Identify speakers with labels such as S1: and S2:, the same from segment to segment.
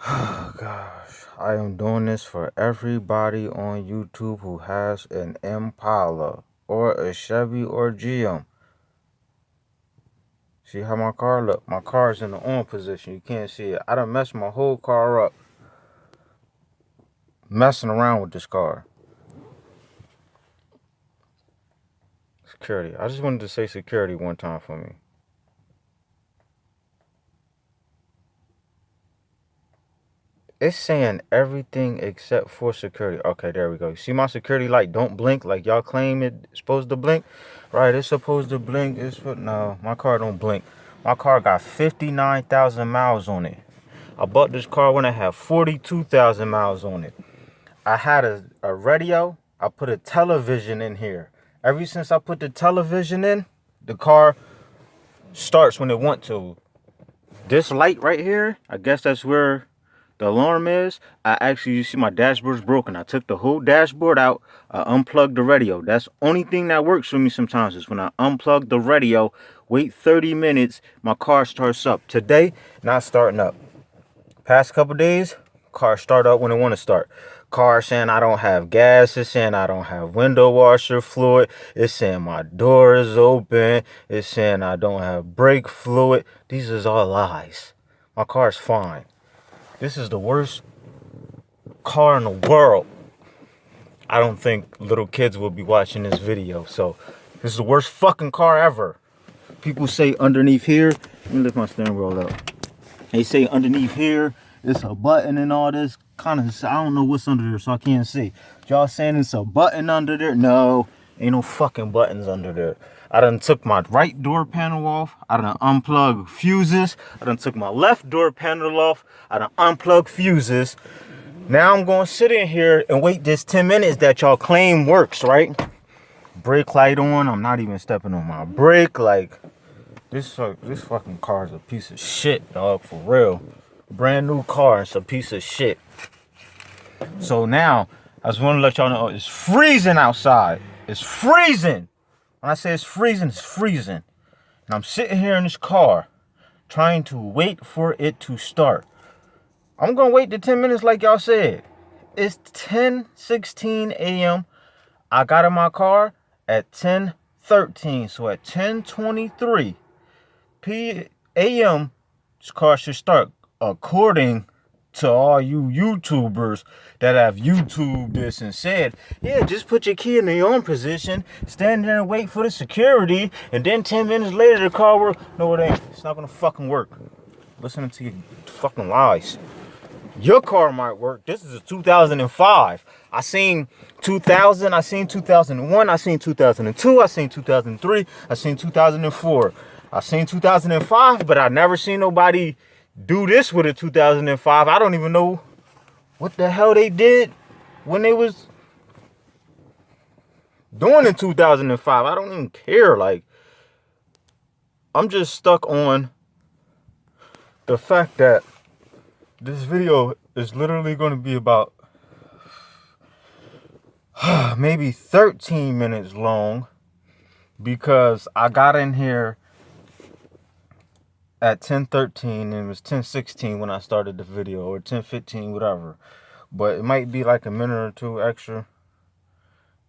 S1: Oh gosh, I am doing this for everybody on YouTube who has an Impala or a Chevy or GM. See how my car look? My car's in the on position. You can't see it. I done messed my whole car up messing around with this car. Security. I just wanted to say security one time for me. It's saying everything except for security. Okay, there we go. See my security light don't blink like y'all claim it's supposed to blink? Right, it's supposed to blink. No, my car don't blink. My car got 59,000 miles on it. I bought this car when I had 42,000 miles on it. I had a radio. I put a television in here. Ever since I put the television in, the car starts when it wants to. This light right here, I guess that's where the alarm is. You see my dashboard's broken. I took the whole dashboard out. I unplugged the radio. That's the only thing that works for me sometimes is when I unplug the radio, wait 30 minutes, my car starts up. Today, not starting up. Past couple days, car start up when it want to start. Car saying I don't have gas. It's saying I don't have window washer fluid. It's saying my door is open. It's saying I don't have brake fluid. These is all lies. My car's fine. This is the worst car in the world. I don't think little kids will be watching this video. So this is the worst fucking car ever. People say underneath here, let me lift my steering wheel up. They say underneath here, it's a button and all this kind of, I don't know what's under there, so I can't see. Y'all saying it's a button under there? No, ain't no fucking buttons under there. I done took my right door panel off. I done unplugged fuses. I done took my left door panel off. I done unplugged fuses. Now I'm going to sit in here and wait this 10 minutes that y'all claim works, right? Brake light on. I'm not even stepping on my brake. Like, this fucking car is a piece of shit, dog, for real. Brand new car, it's a piece of shit. So now, I just want to let y'all know, it's freezing outside. It's freezing. When I say it's freezing, it's freezing. And I'm sitting here in this car, trying to wait for it to start. I'm going to wait the 10 minutes like y'all said. It's 10:16 a.m. I got in my car at 10:13. So at 10:23 a.m., this car should start, according to all you YouTubers that have YouTubed this and said, yeah, just put your key in the on position, stand there and wait for the security, and then 10 minutes later the car work. No, it ain't. It's not gonna fucking work. Listening to your fucking lies. Your car might work. This is a 2005. I seen 2000, I seen 2001, I seen 2002, I seen 2003, I seen 2004. I seen 2005, but I never seen nobody do this with a 2005. I don't even know what the hell they did when they was doing in 2005. I don't even care. Like, I'm just stuck on the fact that this video is literally going to be about maybe 13 minutes long, because I got in here at 10:13 and it was 10:16 when I started the video, or 10:15, whatever. But it might be like a minute or two extra.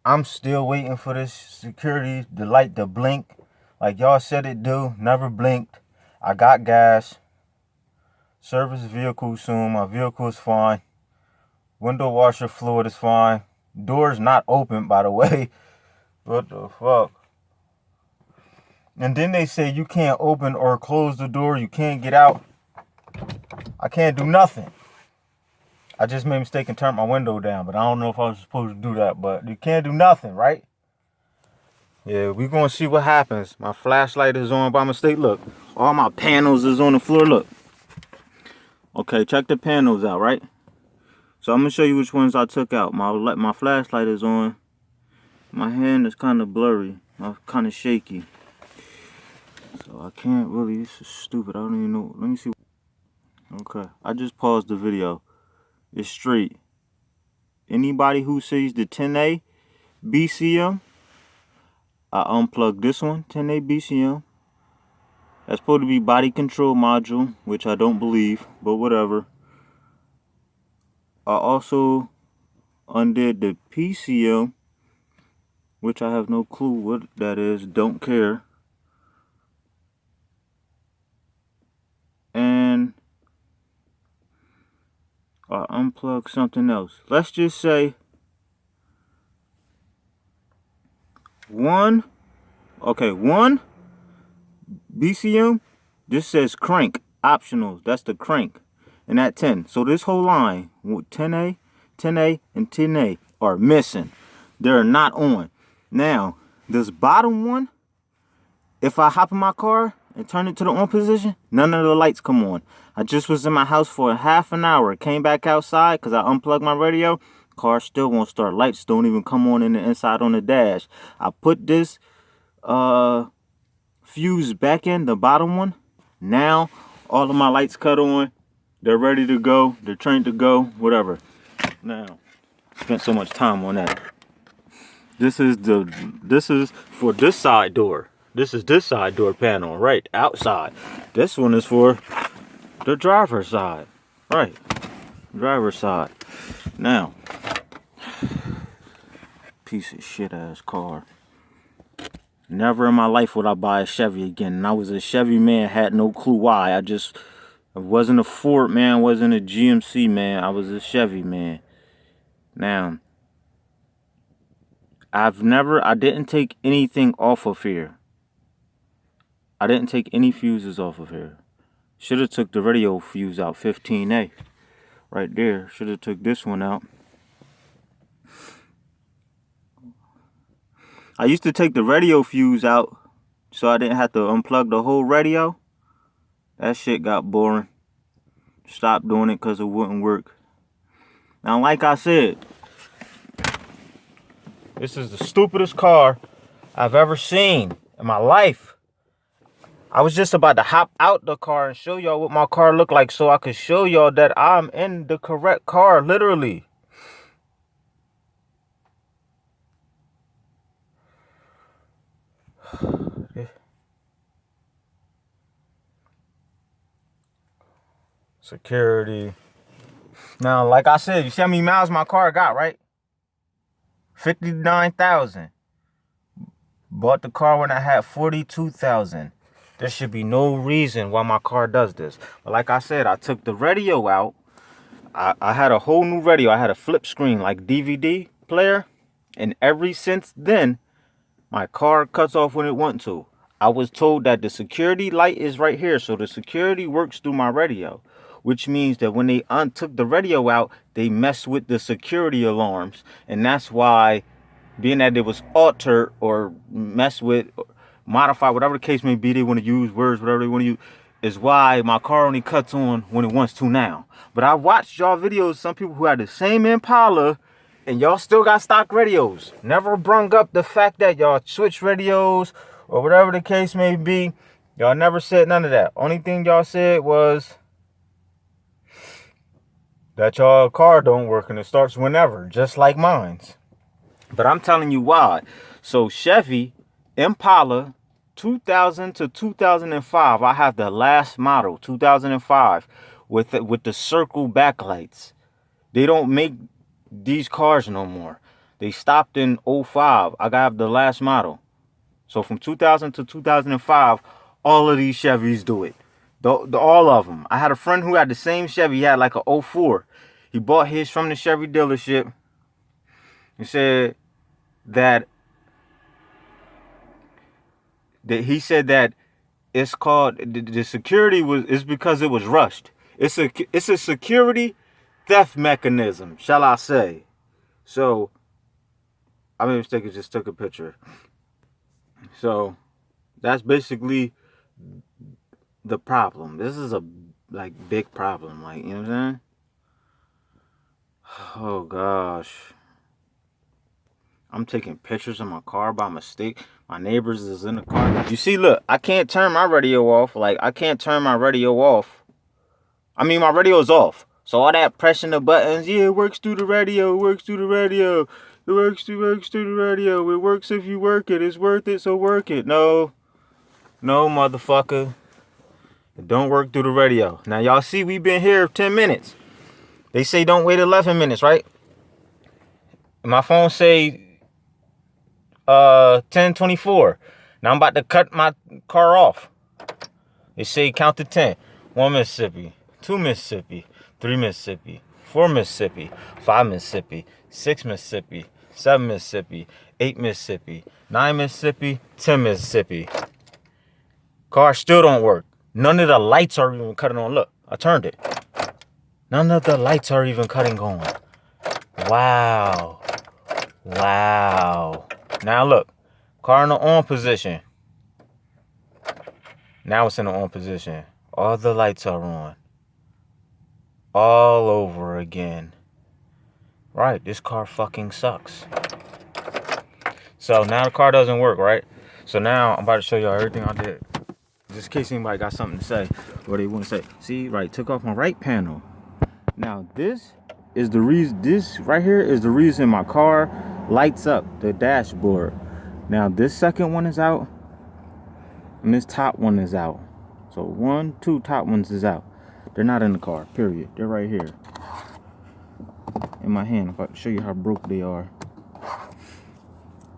S1: I'm still waiting for this security, the light to blink like y'all said it do. Never blinked. I got gas. Service vehicle soon. My vehicle is fine. Window washer fluid is fine. Door's not open, by the way. What the fuck? And then they say you can't open or close the door. You can't get out. I can't do nothing. I just made a mistake and turned my window down, but I don't know if I was supposed to do that. But you can't do nothing, right? Yeah, we gonna see what happens. My flashlight is on by mistake. Look, all my panels is on the floor. Look. Okay, check the panels out, right? So I'm gonna show you which ones I took out. My flashlight is on. My hand is kind of blurry. I'm kind of shaky. So I can't really. This is stupid. I don't even know. Let me see. Okay, I just paused the video. It's straight. Anybody who sees the 10A BCM, I unplugged this one, 10A BCM. That's supposed to be body control module, which I don't believe, but whatever. I also undid the PCM, which I have no clue what that is, don't care. And I unplugged something else. Let's just say one BCM. This says crank optional. That's the crank. And that 10. So this whole line with 10A, 10A, and 10A are missing. They're not on. Now, this bottom one, if I hop in my car and turn it to the on position, none of the lights come on. I just was in my house for half an hour. Came back outside because I unplugged my radio. Car still won't start. Lights don't even come on in the inside on the dash. I put this fuse back in, the bottom one. Now, all of my lights cut on. They're ready to go. They're trained to go. Whatever. Now, spent so much time on that. This is for this side door. This is this side door panel, right outside. This one is for the driver's side, right? Driver's side. Now, piece of shit ass car. Never in my life would I buy a Chevy again. And I was a Chevy man, had no clue why. I wasn't a Ford man, wasn't a GMC man. I was a Chevy man. Now, I didn't take anything off of here. I didn't take any fuses off of here. Should have took the radio fuse out, 15A. Right there. Should have took this one out. I used to take the radio fuse out so I didn't have to unplug the whole radio. That shit got boring. Stopped doing it because it wouldn't work. Now, like I said, this is the stupidest car I've ever seen in my life. I was just about to hop out the car and show y'all what my car looked like so I could show y'all that I'm in the correct car, literally. Security. Now, like I said, you see how many miles my car got, right? 59,000. Bought the car when I had 42,000. There should be no reason why my car does this. But like I said, I took the radio out. I had a whole new radio. I had a flip screen like DVD player. And ever since then, my car cuts off when it wants to. I was told that the security light is right here. So the security works through my radio. Which means that when they took the radio out, they messed with the security alarms. And that's why, being that it was altered or messed with, modified, whatever the case may be, they want to use words, whatever they want to use, is why my car only cuts on when it wants to now. But I watched y'all videos, some people who had the same Impala, and y'all still got stock radios. Never brung up the fact that y'all switch radios or whatever the case may be. Y'all never said none of that. Only thing y'all said was that y'all car don't work and it starts whenever, just like mine's. But I'm telling you why. So Chevy Impala 2000 to 2005, I have the last model, 2005, with the circle backlights. They don't make these cars no more. They stopped in 05. I got the last model. So from 2000 to 2005, all of these Chevys do it. All of them. I had a friend who had the same Chevy. He had like a 04. He bought his from the Chevy dealership. He said that he said that it's called, the security is because it was rushed. It's a security theft mechanism, shall I say. So I made a mistake and just took a picture. So that's basically the problem. This is a big problem, like, you know what I'm saying? Oh gosh. I'm taking pictures of my car by mistake. My neighbors is in the car. You see, look, I can't turn my radio off. Like, I can't turn my radio off. I mean, my radio's off. So all that pressing the buttons, yeah, it works through the radio, it works through the radio. It works through the radio. It works if you work it. It's worth it, so work it. No, motherfucker. It don't work through the radio. Now, y'all see, we've been here 10 minutes. They say don't wait 11 minutes, right? And my phone say 10:24. Now I'm about to cut my car off. They say count to 10. 1 Mississippi, 2 Mississippi, 3 Mississippi, 4 Mississippi, 5 Mississippi, 6 Mississippi, 7 Mississippi, 8 Mississippi, 9 Mississippi, 10 Mississippi. Car still don't work. None of the lights are even cutting on. Look, I turned it. None of the lights are even cutting on. Wow. Wow. Now look, car in the on position. Now it's in the on position. All the lights are on. All over again. Right, this car fucking sucks. So now the car doesn't work, right? So now I'm about to show y'all everything I did. Just in case anybody got something to say or they want to say. See, right, took off my right panel. Now this is the reason, this right here is the reason my car lights up the dashboard. Now this second one is out and this top one is out. So 1, 2 top ones is out. They're not in the car, period. They're right here in my hand. If I can show you how broke they are.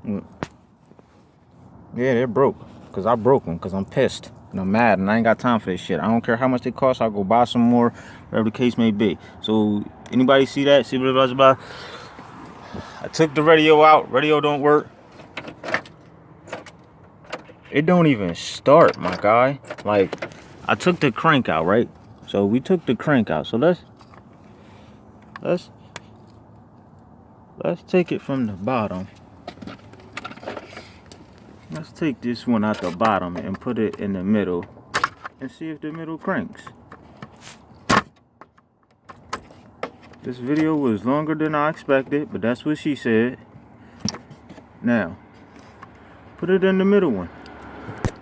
S1: Look. Yeah, they're broke because I broke them because I'm pissed and I'm mad and I ain't got time for this shit. I don't care how much they cost. I'll go buy some more, whatever the case may be. So anybody see that? See what it was about? I took the radio out. Radio don't work. It don't even start, my guy. Like, I took the crank out, right? So we took the crank out. So let's take it from the bottom. Let's take this one out the bottom and put it in the middle and see if the middle cranks. This video was longer than I expected, but that's what she said. Now, put it in the middle one.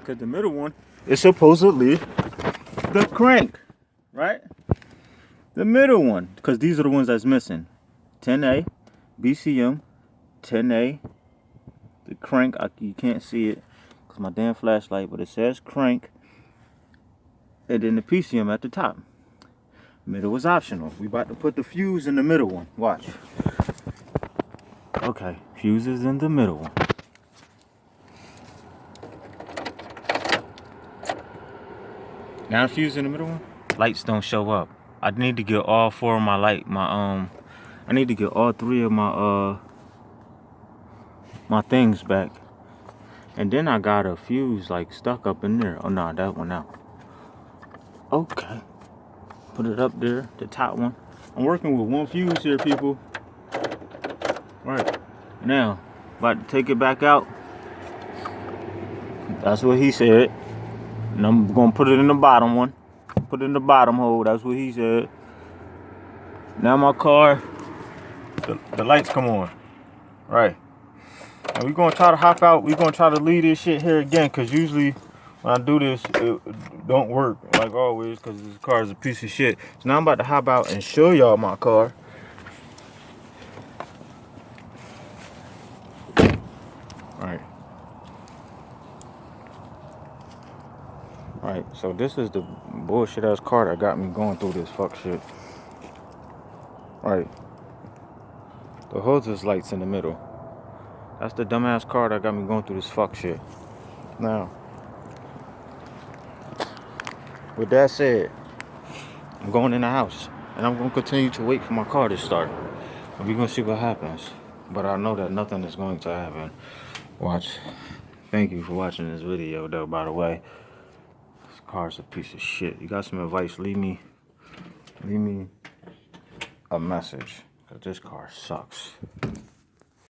S1: Because the middle one is supposedly the crank, right? The middle one, because these are the ones that's missing. 10A, BCM, 10A, the crank, you can't see it because my damn flashlight, but it says crank, and then the PCM at the top. Middle was optional. We about to put the fuse in the middle one. Watch. Okay, fuse is in the middle one. Now the fuse in the middle one, lights don't show up. I need to get all 4 of my I need to get all 3 of my my things back. And then I got a fuse like stuck up in there. Oh no, that one out. Okay. Put it up there, the top one. I'm working with 1 fuse here, people. Right. Now, about to take it back out. That's what he said. And I'm gonna put it in the bottom one. Put it in the bottom hole. That's what he said. Now my car, the lights come on. Right. And we're gonna try to hop out. We're gonna try to leave this shit here again, cause usually when I do this, it don't work like always, cause this car is a piece of shit. So now I'm about to hop out and show y'all my car. Right. Right, so this is the bullshit ass car that got me going through this fuck shit. Right. The hoses lights in the middle. That's the dumbass car that got me going through this fuck shit. Now, with that said, I'm going in the house and I'm gonna continue to wait for my car to start. And we're gonna see what happens. But I know that nothing is going to happen. Watch. Thank you for watching this video though, by the way. This car's a piece of shit. You got some advice, leave me a message. Cause this car sucks.